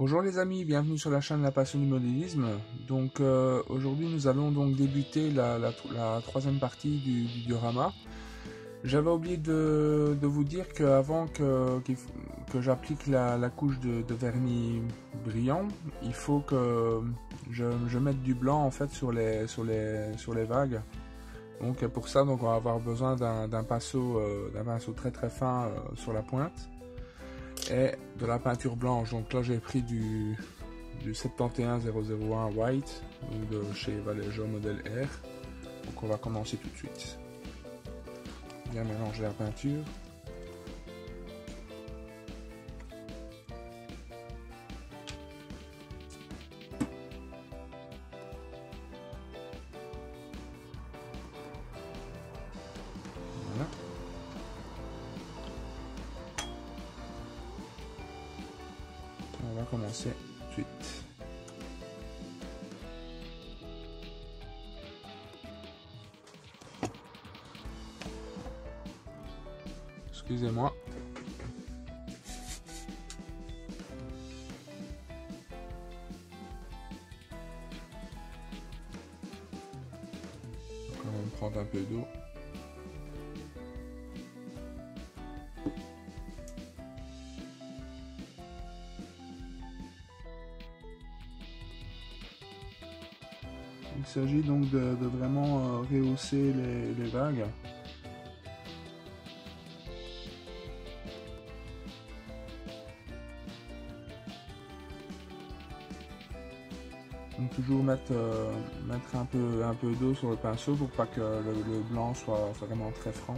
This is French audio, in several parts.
Bonjour les amis, bienvenue sur la chaîne La Passion du Modélisme. Donc aujourd'hui nous allons donc débuter la troisième partie du diorama. J'avais oublié de vous dire qu'avant que j'applique la couche de vernis brillant, il faut que je mette du blanc en fait sur les vagues. Donc pour ça donc on va avoir besoin d'un pinceau très très fin sur la pointe. Et de la peinture blanche. Donc là j'ai pris du 71001 White, donc de chez Vallejo modèle R. Donc on va commencer tout de suite. Bien mélanger la peinture. Voilà. On va commencer tout de suite. Excusez-moi. On va prendre un peu d'eau. Il s'agit donc de vraiment rehausser les vagues. Donc toujours mettre un peu d'eau sur le pinceau pour pas que le blanc soit vraiment très franc.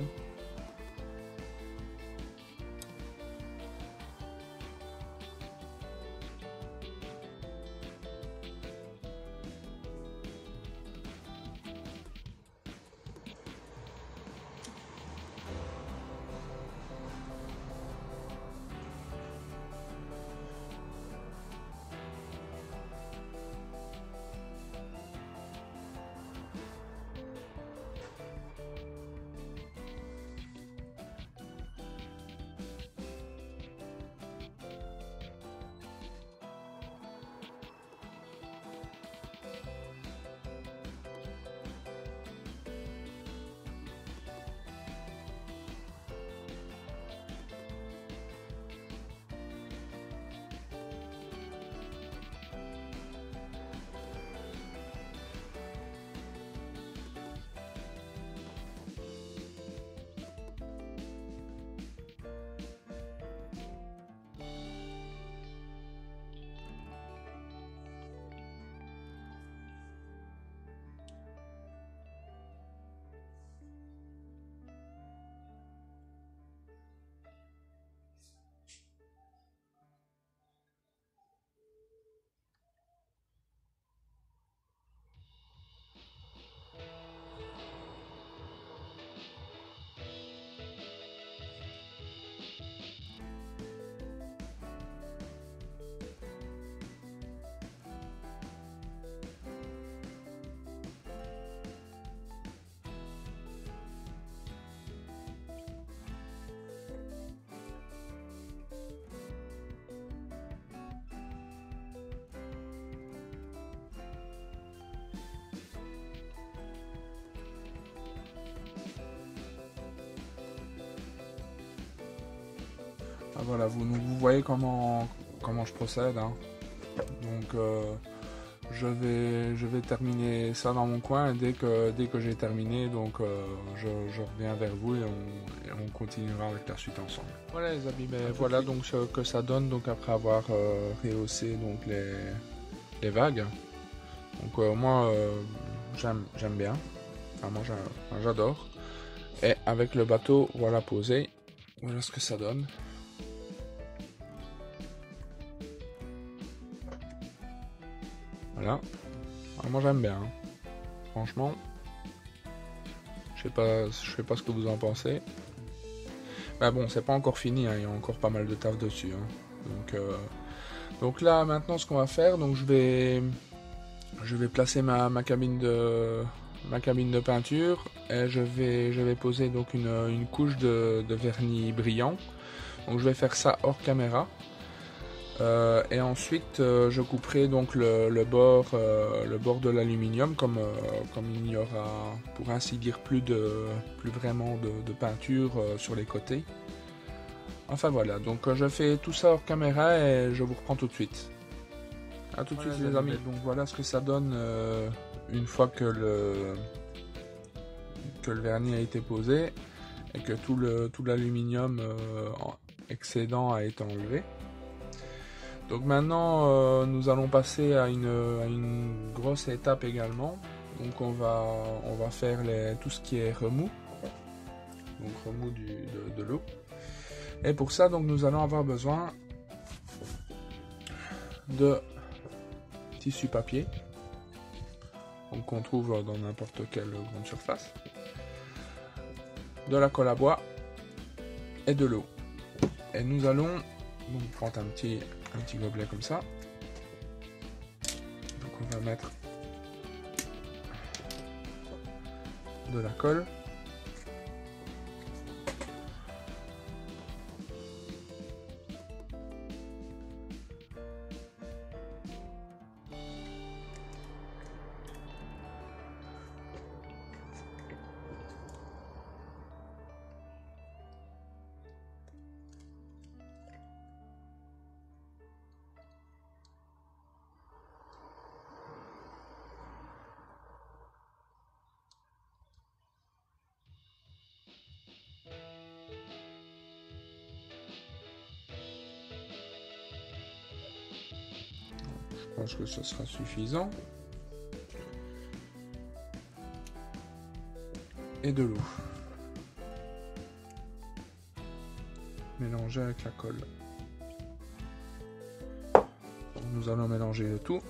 Ah, voilà, vous voyez comment je procède, hein. Donc je vais terminer ça dans mon coin et dès que j'ai terminé, donc je reviens vers vous et on continuera avec la suite ensemble. Voilà les amis, mais voilà donc ce que ça donne donc après avoir rehaussé donc les vagues. Donc moi j'aime bien, enfin moi j'adore. Et avec le bateau voilà posé, voilà ce que ça donne. Voilà, alors moi j'aime bien, hein. Franchement, je sais pas ce que vous en pensez. Mais bon, c'est pas encore fini, hein. Il y a encore pas mal de taf dessus, hein. Donc là maintenant ce qu'on va faire, donc je vais placer ma cabine de peinture et je vais poser donc une couche de vernis brillant. Donc je vais faire ça hors caméra. Et ensuite je couperai donc le bord de l'aluminium comme il n'y aura pour ainsi dire plus vraiment de peinture sur les côtés. Enfin voilà, donc je fais tout ça hors caméra et je vous reprends tout de suite. A tout de suite les amis. Donc voilà ce que ça donne une fois que le vernis a été posé et que tout l'aluminium excédent a été enlevé. Donc maintenant nous allons passer à une grosse étape également. Donc on va faire tout ce qui est remous. Donc remous de l'eau. Et pour ça donc nous allons avoir besoin de tissu papier. Donc qu'on trouve dans n'importe quelle grande surface. De la colle à bois et de l'eau. Et nous allons donc prendre un petit gobelet comme ça. Donc on va mettre de la colle. Je pense que ce sera suffisant. Et de l'eau. Mélanger avec la colle. Donc nous allons mélanger le tout.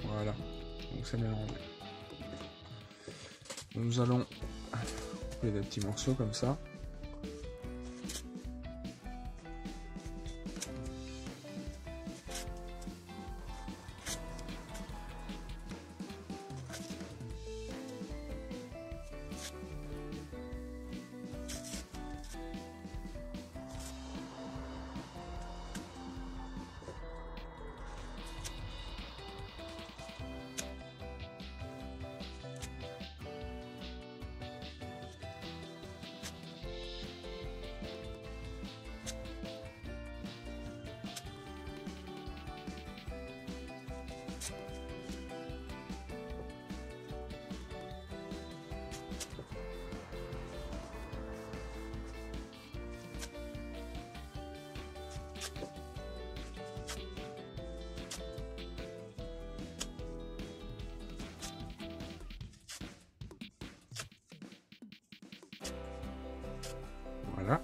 Voilà, donc c'est mélangé. Nous allons couper des petits morceaux comme ça. Voilà.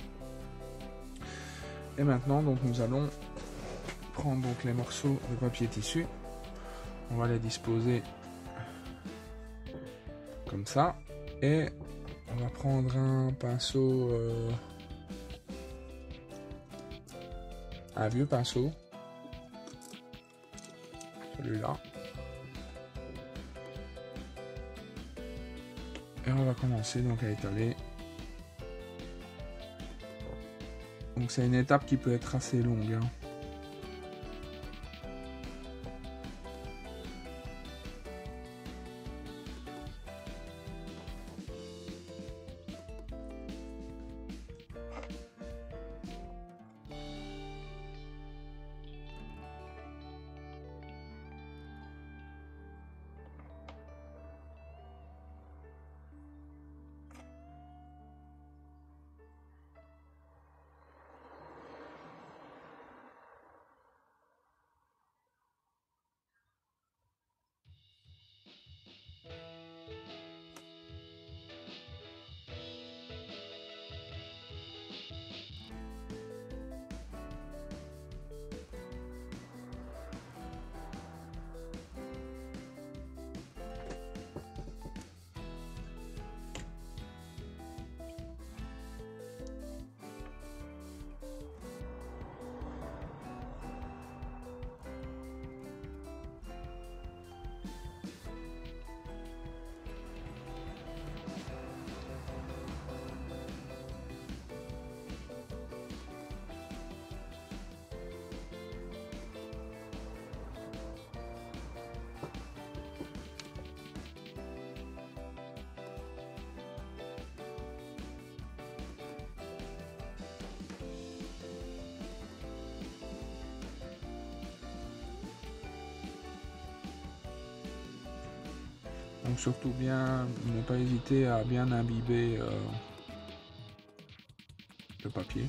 Et maintenant, donc, nous allons prendre donc les morceaux de papier tissu. On va les disposer comme ça. Et on va prendre un pinceau, un vieux pinceau. Celui-là. Et on va commencer donc à étaler. Donc c'est une étape qui peut être assez longue. Hein. Donc surtout bien ne pas hésiter à bien imbiber le papier.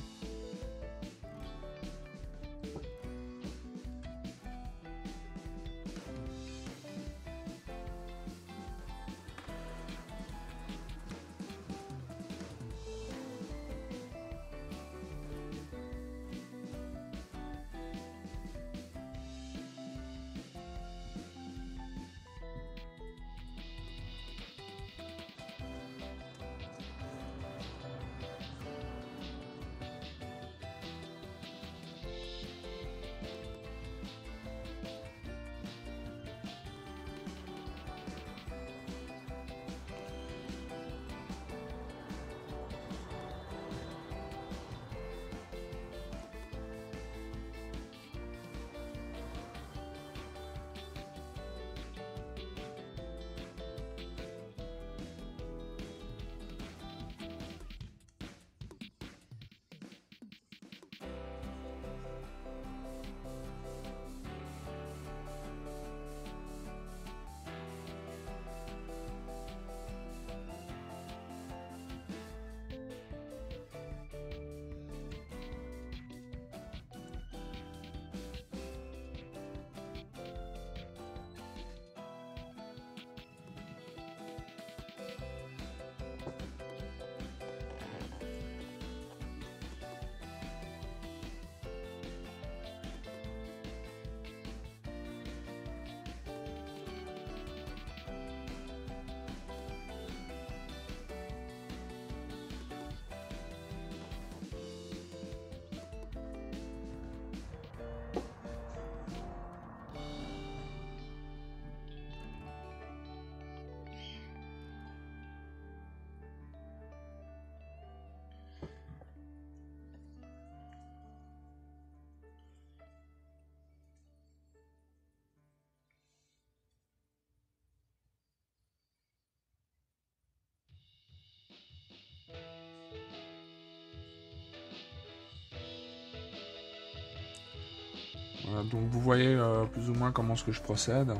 Voilà, donc vous voyez plus ou moins comment est-ce que je procède.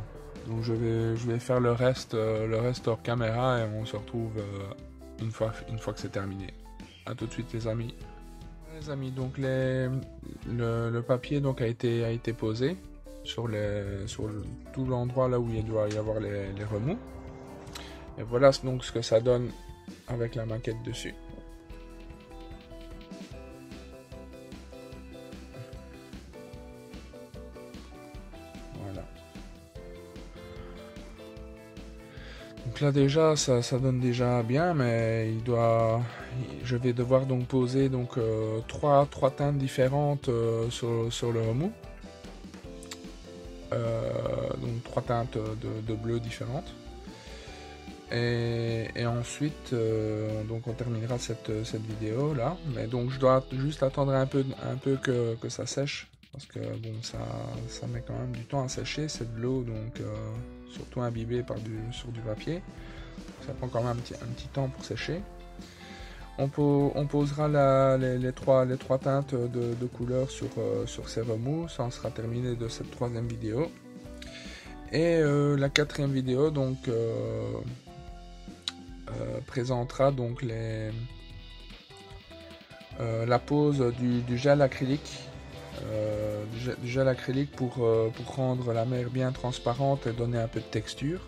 Donc je vais faire le reste hors caméra et on se retrouve une fois que c'est terminé. A tout de suite les amis. Les amis, donc le papier donc a été posé sur tout l'endroit là où il doit y avoir les remous. Et voilà donc ce que ça donne avec la maquette dessus. Voilà. Donc là déjà ça donne déjà bien, mais je vais devoir donc poser donc trois teintes différentes sur le remous. Donc 3 teintes de bleu différentes. Et ensuite donc on terminera cette vidéo là, mais donc je dois juste attendre un peu que ça sèche, parce que bon ça met quand même du temps à sécher, c'est de l'eau, donc surtout imbibée sur du papier, ça prend quand même un petit temps pour sécher. On posera les trois teintes de couleurs sur ces remous, ça en sera terminé de cette troisième vidéo. Et la quatrième vidéo donc présentera donc la pose du gel acrylique, du gel acrylique pour rendre la mer bien transparente et donner un peu de texture.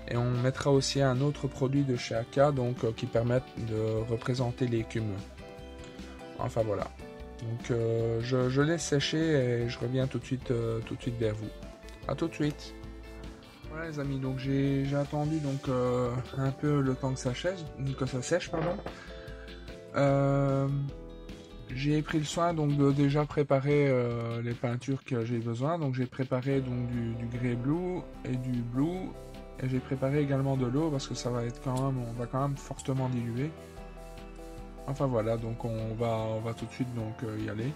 Et on mettra aussi un autre produit de chez AK donc qui permet de représenter l'écume. Enfin voilà. Donc je laisse sécher et je reviens tout de suite vers vous. A tout de suite. Voilà les amis, donc j'ai attendu donc un peu le temps que ça sèche, pardon. J'ai pris le soin donc de déjà préparer les peintures que j'ai besoin. Donc j'ai préparé donc du grey blue et du blue, et j'ai préparé également de l'eau parce que ça va être on va quand même fortement diluer. Enfin voilà, donc on va tout de suite donc y aller.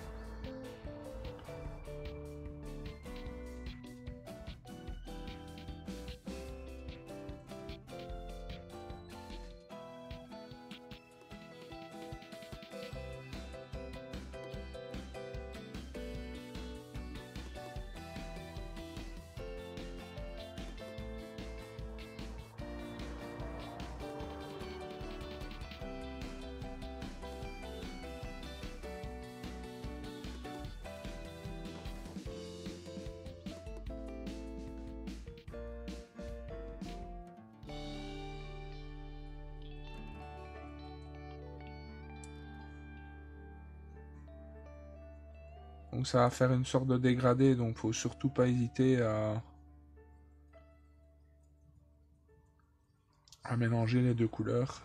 Donc ça va faire une sorte de dégradé, donc faut surtout pas hésiter à mélanger les deux couleurs.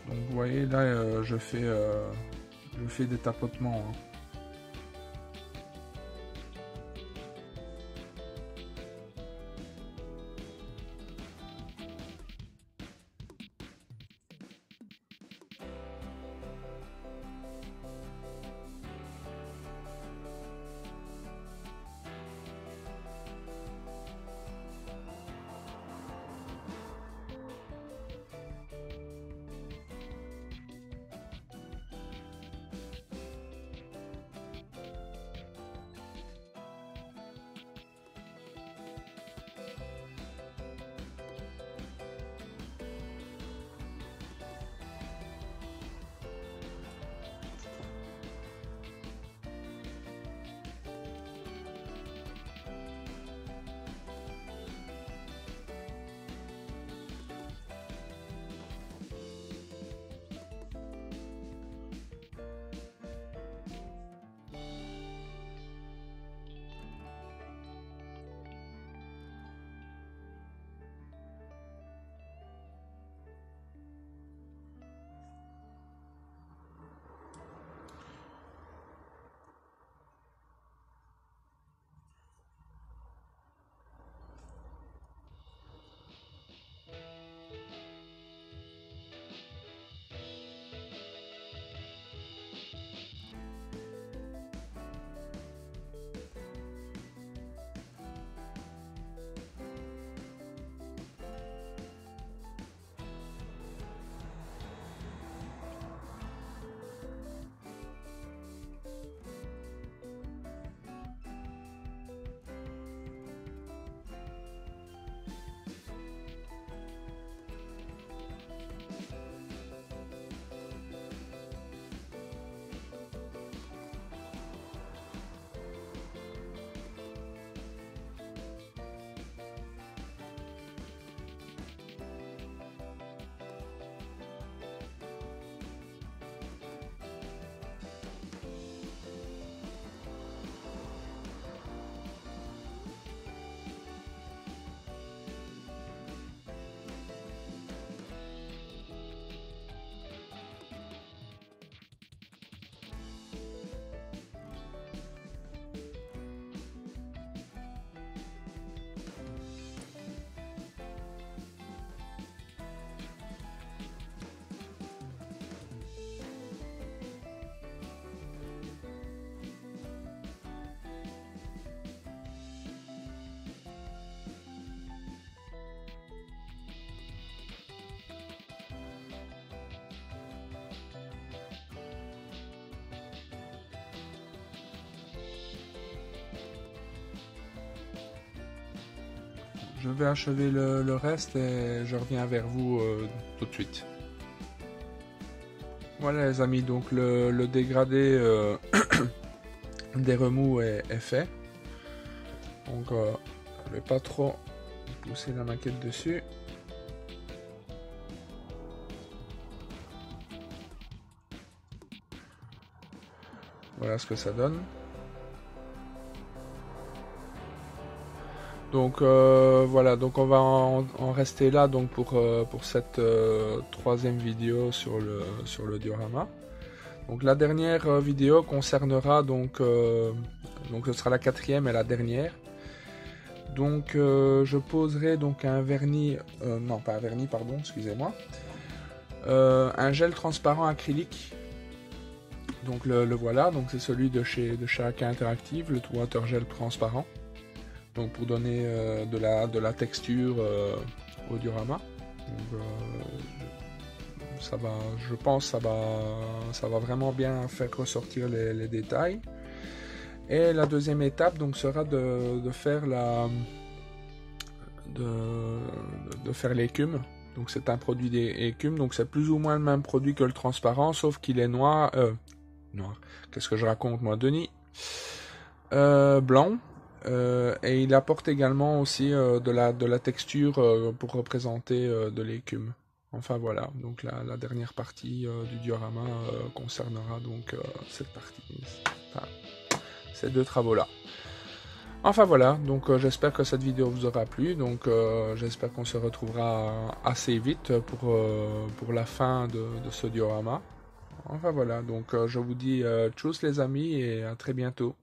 Donc vous voyez là, je fais des tapotements, hein. je vais achever le reste et je reviens vers vous tout de suite. Voilà les amis, donc le dégradé des remous est fait. Donc je vais pas trop pousser la maquette dessus. Voilà ce que ça donne. Donc voilà, donc on va en rester là donc pour cette troisième vidéo sur le diorama. Donc la dernière vidéo concernera donc ce sera la quatrième et la dernière. Donc je poserai donc un vernis, non pas un vernis pardon, excusez-moi, un gel transparent acrylique. Donc le voilà, donc c'est celui de chez AK Interactive, le Water Gel transparent. Donc pour donner de la texture au diorama. Donc, ça va, je pense que ça va vraiment bien faire ressortir les détails. Et la deuxième étape donc sera de faire l'écume. Donc c'est un produit d'écume, donc c'est plus ou moins le même produit que le transparent, sauf qu'il est noir. Qu'est-ce que je raconte moi, Denis? Blanc. Et il apporte également aussi de la texture pour représenter de l'écume. Enfin voilà, donc la dernière partie du diorama concernera donc cette partie, enfin, ces deux travaux-là. Enfin voilà, donc j'espère que cette vidéo vous aura plu, donc j'espère qu'on se retrouvera assez vite pour la fin de ce diorama. Enfin voilà, donc je vous dis tchuss les amis et à très bientôt.